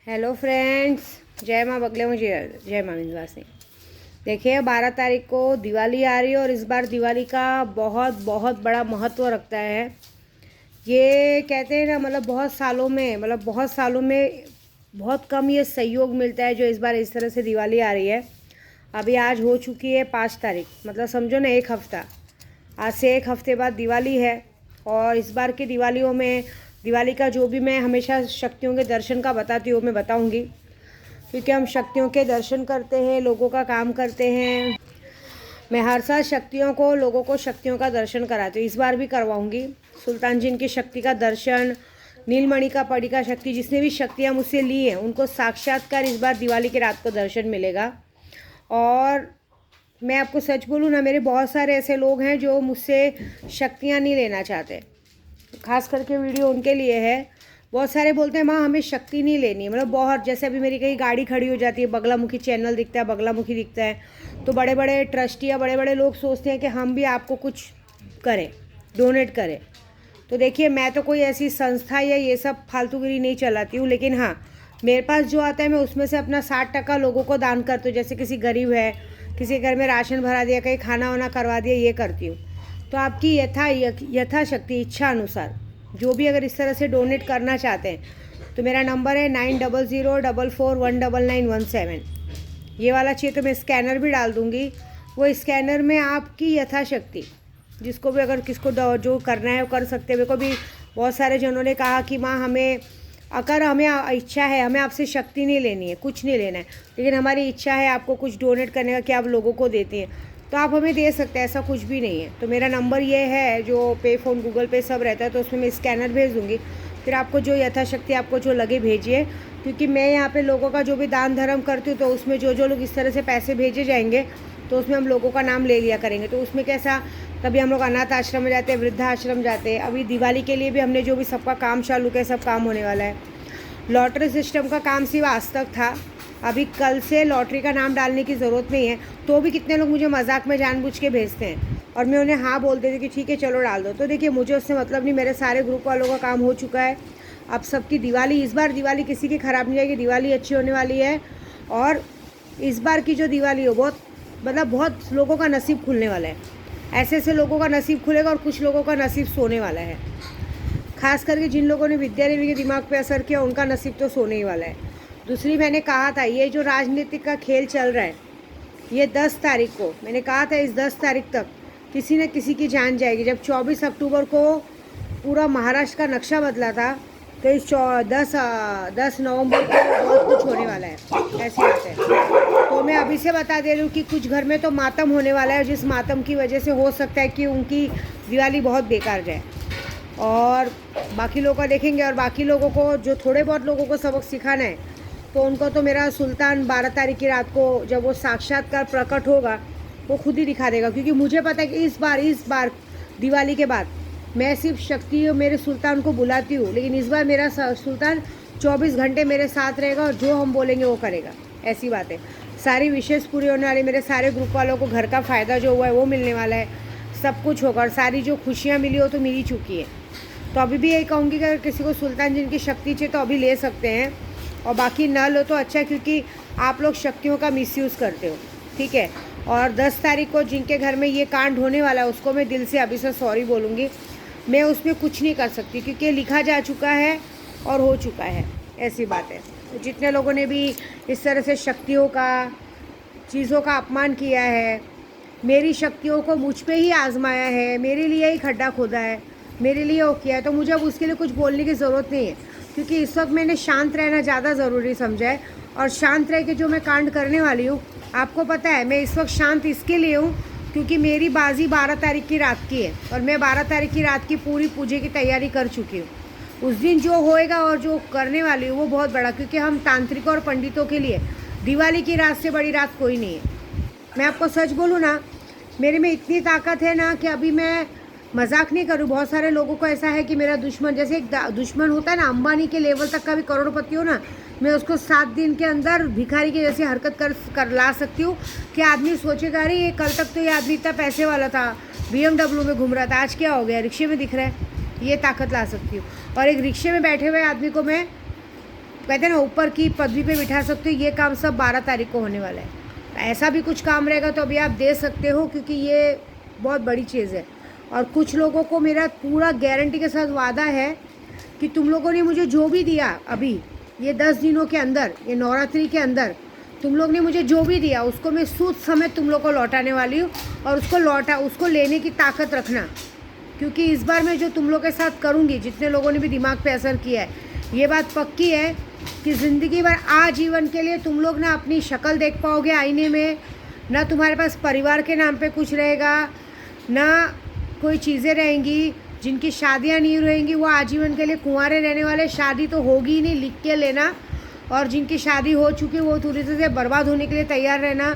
Hello friends, जय माँ बगले मुझे जय माँ विंध्यवासिनी। देखिए 12 तारीख को दिवाली आ रही है और इस बार दिवाली का बहुत बहुत बड़ा महत्व रखता है। ये कहते हैं ना, बहुत सालों में बहुत कम ये सहयोग मिलता है जो इस बार इस तरह से दिवाली आ रही है। अभी आज हो चुकी है 5 तारीख, मतलब समझो ना एक हफ़्ता। आज से एक हफ़्ते बाद दिवाली है और इस बार की दिवालियों में दिवाली का जो भी मैं हमेशा शक्तियों के दर्शन का बताती हूँ मैं बताऊँगी, क्योंकि हम शक्तियों के दर्शन करते हैं, लोगों का काम करते हैं। मैं हर साल लोगों को शक्तियों का दर्शन कराती हूँ, इस बार भी करवाऊँगी। सुल्तान जिन की शक्ति का दर्शन, नीलमणि का पड़ी का शक्ति, जिसने भी शक्तियाँ मुझसे ली हैं उनको साक्षात्कार इस बार दिवाली की रात को दर्शन मिलेगा। और मैं आपको सच बोलूँ ना, मेरे बहुत सारे ऐसे लोग हैं जो मुझसे शक्तियाँ नहीं लेना चाहते। खास करके वीडियो उनके लिए है। बहुत सारे बोलते हैं माँ हमें शक्ति नहीं लेनी है, मतलब बहुत, जैसे अभी मेरी कहीं गाड़ी खड़ी हो जाती है, बगलामुखी चैनल दिखता है, बगलामुखी दिखता है, तो बड़े बड़े ट्रस्टी या बड़े बड़े लोग सोचते हैं कि हम भी आपको कुछ करें, डोनेट करें। तो देखिए मैं तो कोई ऐसी संस्था या ये सब फालतूगिरी नहीं चलाती हूँ, लेकिन हाँ मेरे पास जो आता है मैं उसमें से अपना 60% लोगों को दान करती हूँ। जैसे किसी गरीब है, किसी घर में राशन भरा दिया, कहीं खाना वाना करवा दिया, ये करती हूँ। तो आपकी यथाशक्ति इच्छा अनुसार जो भी अगर इस तरह से डोनेट करना चाहते हैं तो मेरा नंबर है 9004419917। ये वाला चाहिए तो मैं स्कैनर भी डाल दूँगी। वो स्कैनर में आपकी यथाशक्ति जिसको भी अगर किसको जो करना है वो कर सकते हैं। मेरे को भी बहुत सारे जनों ने कहा कि माँ हमें इच्छा है, हमें आपसे शक्ति नहीं लेनी है, कुछ नहीं लेना है, लेकिन हमारी इच्छा है आपको कुछ डोनेट करने का कि आप लोगों को देती हैं तो आप हमें दे सकते हैं, ऐसा कुछ भी नहीं है। तो मेरा नंबर ये है जो पे फ़ोन गूगल पे सब रहता है, तो उसमें मैं स्कैनर भेज दूँगी। फिर आपको जो यथाशक्ति आपको जो लगे भेजिए, क्योंकि मैं यहाँ पे लोगों का जो भी दान धर्म करती हूँ तो उसमें जो लोग इस तरह से पैसे भेजे जाएंगे तो उसमें हम लोगों का नाम ले लिया करेंगे। तो उसमें कैसा, कभी हम लोग अनाथ आश्रम में जाते हैं, वृद्धाश्रम जाते हैं। अभी दिवाली के लिए भी हमने जो भी सबका काम चालू किया, सब काम होने वाला है। लॉटरी सिस्टम का काम सिर्फ आज तक था, अभी कल से लॉटरी का नाम डालने की ज़रूरत नहीं है। तो भी कितने लोग मुझे मजाक में जानबूझ के भेजते हैं और मैं उन्हें हाँ बोल देती कि ठीक है चलो डाल दो। तो देखिए मुझे उससे मतलब नहीं, मेरे सारे ग्रुप वालों का काम हो चुका है। अब सबकी दिवाली, इस बार दिवाली किसी की ख़राब नहीं जाएगी, दिवाली अच्छी होने वाली है। और इस बार की जो दिवाली हो बहुत लोगों का नसीब खुलने वाला है। ऐसे ऐसे लोगों का नसीब खुलेगा और कुछ लोगों का नसीब सोने वाला है। खास करके जिन लोगों ने विद्या देवी के दिमाग पे असर किया उनका नसीब तो सोने ही वाला है। दूसरी, मैंने कहा था ये जो राजनीतिक का खेल चल रहा है, ये 10 तारीख को मैंने कहा था, इस 10 तारीख तक किसी न किसी की जान जाएगी। जब 24 अक्टूबर को पूरा महाराष्ट्र का नक्शा बदला था तो इस 10 नवंबर को बहुत कुछ होने वाला है, ऐसी बात है। तो मैं अभी से बता दे रही हूँ कि कुछ घर में तो मातम होने वाला है, जिस मातम की वजह से हो सकता है कि उनकी दिवाली बहुत बेकार जाए। और बाकी लोगों का देखेंगे, और बाकी लोगों को जो थोड़े बहुत लोगों को सबक सिखाना है तो उनको तो मेरा सुल्तान 12 तारीख की रात को जब वो साक्षात्कार प्रकट होगा वो खुद ही दिखा देगा। क्योंकि मुझे पता है कि इस बार दिवाली के बाद मैं सिर्फ शक्ति मेरे सुल्तान को बुलाती हूँ, लेकिन इस बार मेरा सुल्तान 24 घंटे मेरे साथ रहेगा और जो हम बोलेंगे वो करेगा, ऐसी बात है। सारी विशेष पूरी होने वाली, मेरे सारे ग्रुप वालों को घर का फ़ायदा जो हुआ है वो मिलने वाला है, सब कुछ होगा। और सारी जो खुशियाँ मिली हो तो मिल ही चुकी है। तो अभी भी यही कहूँगी कि अगर किसी को सुल्तान जिन की शक्ति चाहिए तो अभी ले सकते हैं, और बाकी न लो तो अच्छा, क्योंकि आप लोग शक्तियों का मिसयूज़ करते हो, ठीक है। और 10 तारीख को जिनके घर में ये कांड होने वाला है उसको मैं दिल से अभी से सॉरी बोलूँगी। मैं उसमें कुछ नहीं कर सकती क्योंकि लिखा जा चुका है और हो चुका है, ऐसी बात है। तो जितने लोगों ने भी इस तरह से शक्तियों का, चीज़ों का अपमान किया है, मेरी शक्तियों को मुझ पे ही आजमाया है, मेरे लिए ही खड्डा खोदा है, मेरे लिए वो किया है, तो मुझे अब उसके लिए कुछ बोलने की ज़रूरत नहीं है। क्योंकि इस वक्त मैंने शांत रहना ज़्यादा ज़रूरी समझा है। और शांत रह के जो मैं कांड करने वाली हूँ, आपको पता है मैं इस वक्त शांत इसके लिए हूँ क्योंकि मेरी बाजी 12 तारीख की रात की है और मैं 12 तारीख की रात की पूरी पूजे की तैयारी कर चुकी हूँ। उस दिन जो होएगा और जो करने वाली हूँ वो बहुत बड़ा, क्योंकि हम तांत्रिकों और पंडितों के लिए दिवाली की रात से बड़ी रात कोई नहीं है। मैं आपको सच बोलूँ ना, मेरे में इतनी ताकत है ना कि अभी मैं मजाक नहीं करूँ। बहुत सारे लोगों को ऐसा है कि मेरा दुश्मन, जैसे एक दुश्मन होता है ना, अंबानी के लेवल तक का भी करोड़पति हो ना, मैं उसको 7 दिन के अंदर भिखारी की जैसी हरकत कर ला सकती हूँ कि आदमी सोचेगा अरे ये कल तक तो ये आदमी इतना पैसे वाला था, BMW में घूम रहा था, आज क्या हो गया, रिक्शे में दिख रहा है। ये ताकत ला सकती हूँ। और एक रिक्शे में बैठे हुए आदमी को मैं कहते हैं ना ऊपर की पदवी पे बिठा सकते हो, ये काम सब 12 तारीख को होने वाला है। ऐसा भी कुछ काम रहेगा तो अभी आप दे सकते हो, क्योंकि ये बहुत बड़ी चीज़ है। और कुछ लोगों को मेरा पूरा गारंटी के साथ वादा है कि तुम लोगों ने मुझे जो भी दिया अभी ये 10 दिनों के अंदर, ये नवरात्रि के अंदर तुम लोग ने मुझे जो भी दिया उसको मैं सूद समेत तुम लोग को लौटाने वाली हूँ। और उसको लेने की ताकत रखना, क्योंकि इस बार मैं जो तुम लोग के साथ करूँगी, जितने लोगों ने भी दिमाग पे असर किया है, ये बात पक्की है कि ज़िंदगी भर आजीवन के लिए तुम लोग ना अपनी शक्ल देख पाओगे आईने में, ना तुम्हारे पास परिवार के नाम पे कुछ रहेगा, ना कोई चीज़ें रहेंगी। जिनकी शादियां नहीं रहेंगी वो आजीवन के लिए कुंवारे रहने वाले। शादी तो होगी ही नहीं, लिख के लेना। और जिनकी शादी हो चुकी वो थोड़ी से बर्बाद होने के लिए तैयार रहना।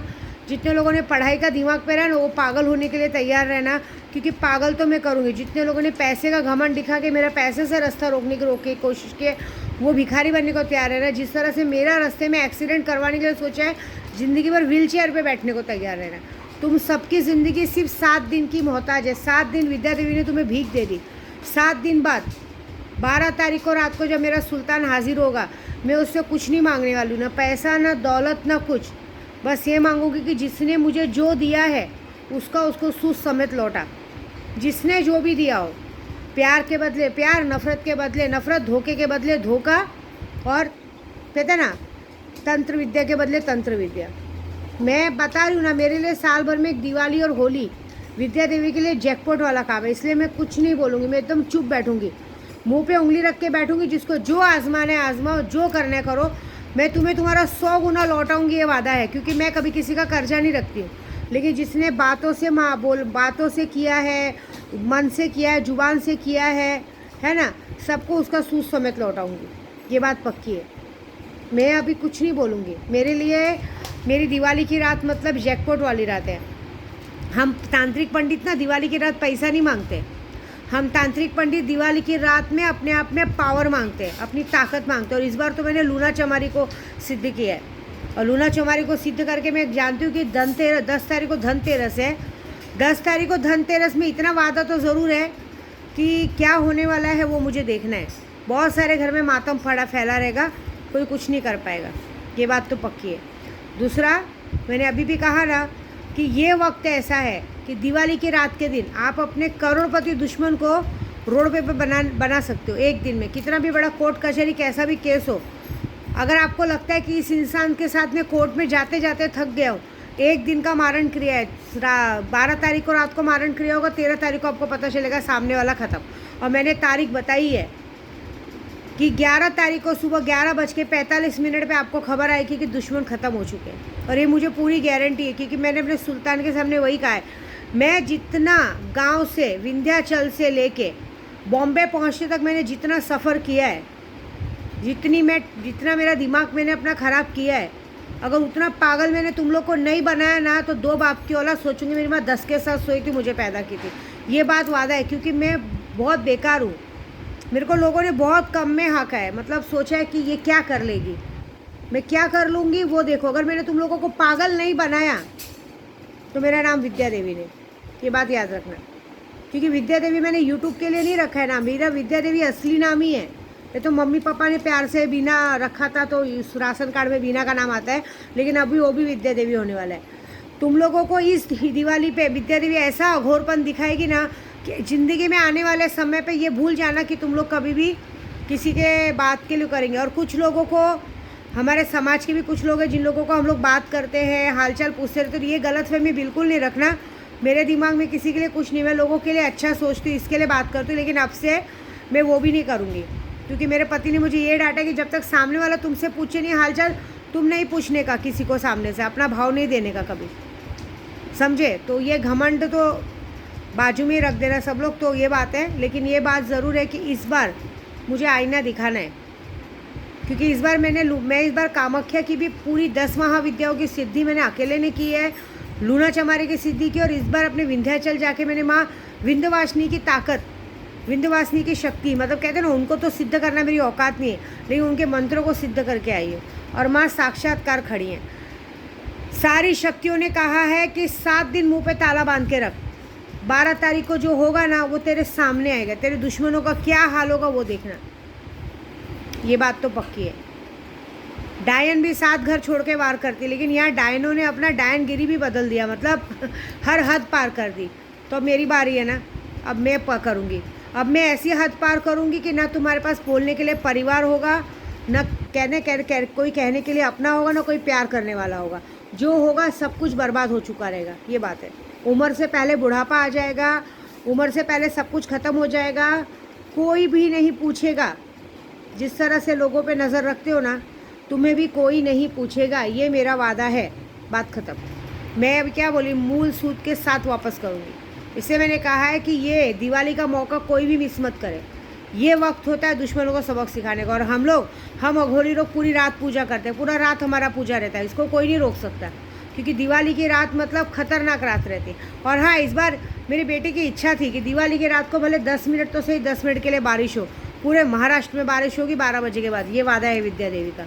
जितने लोगों ने पढ़ाई का दिमाग पे रहा ना वो पागल होने के लिए तैयार रहना, क्योंकि पागल तो मैं करूँगी। जितने लोगों ने पैसे का घमंड दिखा के मेरा पैसे से रास्ता रोकने की कोशिश की, वो भिखारी बनने को तैयार रहना। जिस तरह से मेरा रास्ते में एक्सीडेंट करवाने के लिए सोचा है, ज़िंदगी भर व्हील चेयर पर बैठने को तैयार रहना। तुम सबकी ज़िंदगी सिर्फ 7 दिन की मोहताज है। 7 दिन विद्या देवी ने तुम्हें भीख दे दी। 7 दिन बाद 12 तारीख को रात को जब मेरा सुल्तान हाजिर होगा, मैं उससे कुछ नहीं मांगने वाली हूँ, ना पैसा ना दौलत ना कुछ। बस ये मांगूंगी कि जिसने मुझे जो दिया है उसको सूद समेत लौटा। जिसने जो भी दिया हो, प्यार के बदले प्यार, नफ़रत के बदले नफ़रत, धोखे के बदले धोखा, और कहते हैं ना तंत्र विद्या के बदले तंत्र विद्या। मैं बता रही हूँ ना, मेरे लिए साल भर में एक दिवाली और होली विद्या देवी के लिए जैकपॉट वाला काम है। इसलिए मैं कुछ नहीं बोलूँगी, मैं एकदम चुप बैठूँगी, मुंह पे उंगली रख के बैठूँगी। जिसको जो आजमाना है आजमाओ, जो करना है करो। मैं तुम्हें तुम्हारा 100 गुना लौटाऊँगी, ये वादा है। क्योंकि मैं कभी किसी का कर्जा नहीं रखती हूँ, लेकिन जिसने बातों से किया है, मन से किया है, जुबान से किया है ना, सबको उसका सूद समेत लौटाऊँगी, ये बात पक्की है। मैं अभी कुछ नहीं बोलूँगी। मेरे लिए मेरी दिवाली की रात मतलब जैकपॉट वाली रात है। हम तांत्रिक पंडित ना दिवाली की रात पैसा नहीं मांगते। हम तांत्रिक पंडित दिवाली की रात में अपने आप में पावर मांगते हैं, अपनी ताकत मांगते हैं। और इस बार तो मैंने लूना चमारी को सिद्ध किया है। और लूना चमारी को सिद्ध करके मैं जानती हूँ कि 10 तारीख को धनतेरस है। 10 तारीख को धनतेरस में इतना वादा तो ज़रूर है कि क्या होने वाला है वो मुझे देखना है। बहुत सारे घर में मातम फैला रहेगा, कोई कुछ नहीं कर पाएगा, ये बात तो पक्की है। दूसरा, मैंने अभी भी कहा ना कि ये वक्त ऐसा है कि दिवाली की रात के दिन आप अपने करोड़पति दुश्मन को रोड पे बना सकते हो एक दिन में। कितना भी बड़ा कोर्ट कचहरी कैसा भी केस हो, अगर आपको लगता है कि इस इंसान के साथ में कोर्ट में जाते जाते थक गया हूँ, एक दिन का मारण क्रिया है। 12 तारीख को रात को मारण क्रिया होगा, 13 तारीख को आपको पता चलेगा सामने वाला ख़त्म। और मैंने तारीख बताई है कि 11 तारीख को सुबह 11:45 पे आपको खबर आएगी कि दुश्मन ख़त्म हो चुके हैं। और ये मुझे पूरी गारंटी है, क्योंकि मैंने अपने सुल्तान के सामने वही कहा है। मैं जितना गांव से, विंध्याचल से लेके बॉम्बे पहुंचने तक मैंने जितना सफ़र किया है, जितना मेरा दिमाग मैंने अपना ख़राब किया है, अगर उतना पागल मैंने तुम लोग को नहीं बनाया ना, तो 2 बाप की औलाद सोचूंगी मेरी माँ 10 के साथ सोई थी, मुझे पैदा की थी। ये बात वादा है, क्योंकि मैं बहुत बेकार हूँ। मेरे को लोगों ने बहुत कम में हाँका है, मतलब सोचा है कि ये क्या कर लेगी, मैं क्या कर लूँगी वो देखो। अगर मैंने तुम लोगों को पागल नहीं बनाया तो मेरा नाम विद्या देवी ने, ये बात याद रखना। क्योंकि विद्या देवी मैंने यूट्यूब के लिए नहीं रखा है नाम, मेरा विद्या देवी असली नाम ही है। ये तो मम्मी पापा ने प्यार से बीना रखा था, तो राशन कार्ड में बीना का नाम आता है, लेकिन अभी वो भी विद्या देवी होने वाला है। तुम लोगों को इस दिवाली पे विद्या देवी ऐसा अघोरपन दिखाएगी ना कि ज़िंदगी में आने वाले समय पे ये भूल जाना कि तुम लोग कभी भी किसी के बात के लिए करेंगे। और कुछ लोगों को, हमारे समाज के भी कुछ लोग हैं जिन लोगों को हम लोग बात करते हैं, हालचाल पूछते रहते, तो ये गलतफहमी बिल्कुल नहीं रखना। मेरे दिमाग में किसी के लिए कुछ नहीं, मैं लोगों के लिए अच्छा सोचती हूँ, इसके लिए बात करती हूँ। लेकिन अब से मैं वो भी नहीं करूँगी, क्योंकि मेरे पति ने मुझे ये डांटा कि जब तक सामने वाला तुमसे पूछे नहीं हालचाल, तुम नहीं पूछने का किसी को सामने से, अपना भाव नहीं देने का कभी, समझे। तो ये घमंड तो बाजू में रख देना सब लोग, तो ये बात है। लेकिन ये बात ज़रूर है कि इस बार मुझे आईना दिखाना है, क्योंकि इस बार मैं इस बार कामाख्या की भी पूरी 10 महाविद्याओं की सिद्धि मैंने अकेले ने की है, लूना चमारी की सिद्धि की। और इस बार अपने विंध्याचल जाके मैंने माँ विंध्यवासिनी की ताकत, विंध्यवासिनी की शक्ति, मतलब कहते हैं ना, उनको तो सिद्ध करना मेरी औकात नहीं है, लेकिन उनके मंत्रों को सिद्ध करके आई है। और माँ साक्षात्कार खड़ी हैं। सारी शक्तियों ने कहा है कि 7 दिन मुँह पे ताला बांध के रख, 12 तारीख को जो होगा ना वो तेरे सामने आएगा, तेरे दुश्मनों का क्या हाल होगा वो देखना, ये बात तो पक्की है। डायन भी 7 घर छोड़ के वार करती, लेकिन यहाँ डायनों ने अपना डायनगिरी भी बदल दिया, मतलब हर हद पार कर दी। तो अब मेरी बारी है ना, अब मैं करूँगी। अब मैं ऐसी हद पार करूँगी कि ना तुम्हारे पास बोलने के लिए परिवार होगा, न कोई कहने के लिए अपना होगा, ना कोई प्यार करने वाला होगा। जो होगा सब कुछ बर्बाद हो चुका रहेगा, ये बात है। उम्र से पहले बुढ़ापा आ जाएगा, उम्र से पहले सब कुछ ख़त्म हो जाएगा, कोई भी नहीं पूछेगा। जिस तरह से लोगों पे नज़र रखते हो ना, तुम्हें भी कोई नहीं पूछेगा, ये मेरा वादा है। बात ख़त्म। मैं अब क्या बोली, मूल सूद के साथ वापस करूँगी। इससे मैंने कहा है कि ये दिवाली का मौका कोई भी मिस मत करे। ये वक्त होता है दुश्मनों को सबक सिखाने का। और हम अघोरी लोग पूरी रात पूजा करते हैं, पूरा रात हमारा पूजा रहता है, इसको कोई नहीं रोक सकता, क्योंकि दिवाली की रात मतलब खतरनाक रात रहती है। और हाँ, इस बार मेरे बेटे की इच्छा थी कि दिवाली की रात को भले 10 मिनट तो सही, 10 मिनट के लिए बारिश हो। पूरे महाराष्ट्र में बारिश होगी 12 बजे के बाद, ये वादा है विद्या देवी का।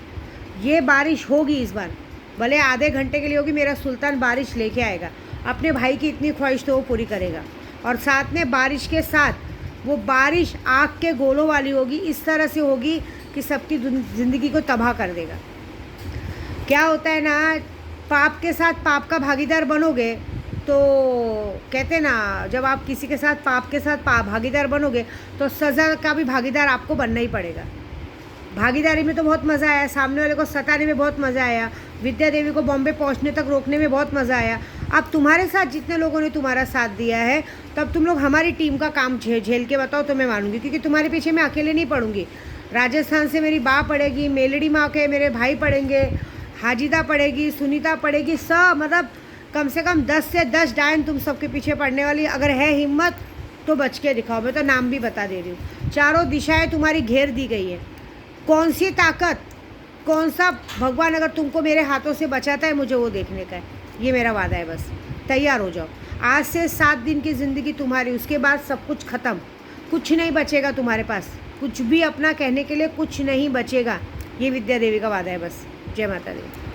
ये बारिश होगी इस बार, भले आधे घंटे के लिए होगी। मेरा सुल्तान बारिश लेके आएगा। अपने भाई की इतनी ख्वाहिश तो वो पूरी करेगा। और साथ में बारिश के साथ वो बारिश आग के गोलों वाली होगी, इस तरह से होगी कि सबकी ज़िंदगी को तबाह कर देगा। क्या होता है ना, पाप के साथ पाप का भागीदार बनोगे तो कहते ना, जब आप किसी के साथ पाप के साथ भागीदार बनोगे तो सज़ा का भी भागीदार आपको बनना ही पड़ेगा। भागीदारी में तो बहुत मज़ा आया, सामने वाले को सताने में बहुत मज़ा आया, विद्या देवी को बॉम्बे पहुंचने तक रोकने में बहुत मज़ा आया। अब तुम्हारे साथ जितने लोगों ने तुम्हारा साथ दिया है, तब तुम लोग हमारी टीम का काम झेल के बताओ तो मैं मानूंगी, क्योंकि तुम्हारे पीछे मैं अकेले नहीं पढ़ूंगी। राजस्थान से मेरी बा पड़ेगी, मेलड़ी माँ के मेरे भाई पढ़ेंगे, हाजिदा पड़ेगी, सुनीता पड़ेगी, सब मतलब कम से कम 10 से 10 डायन तुम सबके पीछे पड़ने वाली। अगर है हिम्मत तो बच के दिखाओ। मैं तो नाम भी बता दे रही हूँ। चारों दिशाएं तुम्हारी घेर दी गई है। कौन सी ताकत, कौन सा भगवान अगर तुमको मेरे हाथों से बचाता है, मुझे वो देखने का है। ये मेरा वादा है, बस तैयार हो जाओ। आज से 7 दिन की ज़िंदगी तुम्हारी, उसके बाद सब कुछ ख़त्म, कुछ नहीं बचेगा तुम्हारे पास, कुछ भी अपना कहने के लिए कुछ नहीं बचेगा। ये विद्या देवी का वादा है बस। जय माता दी।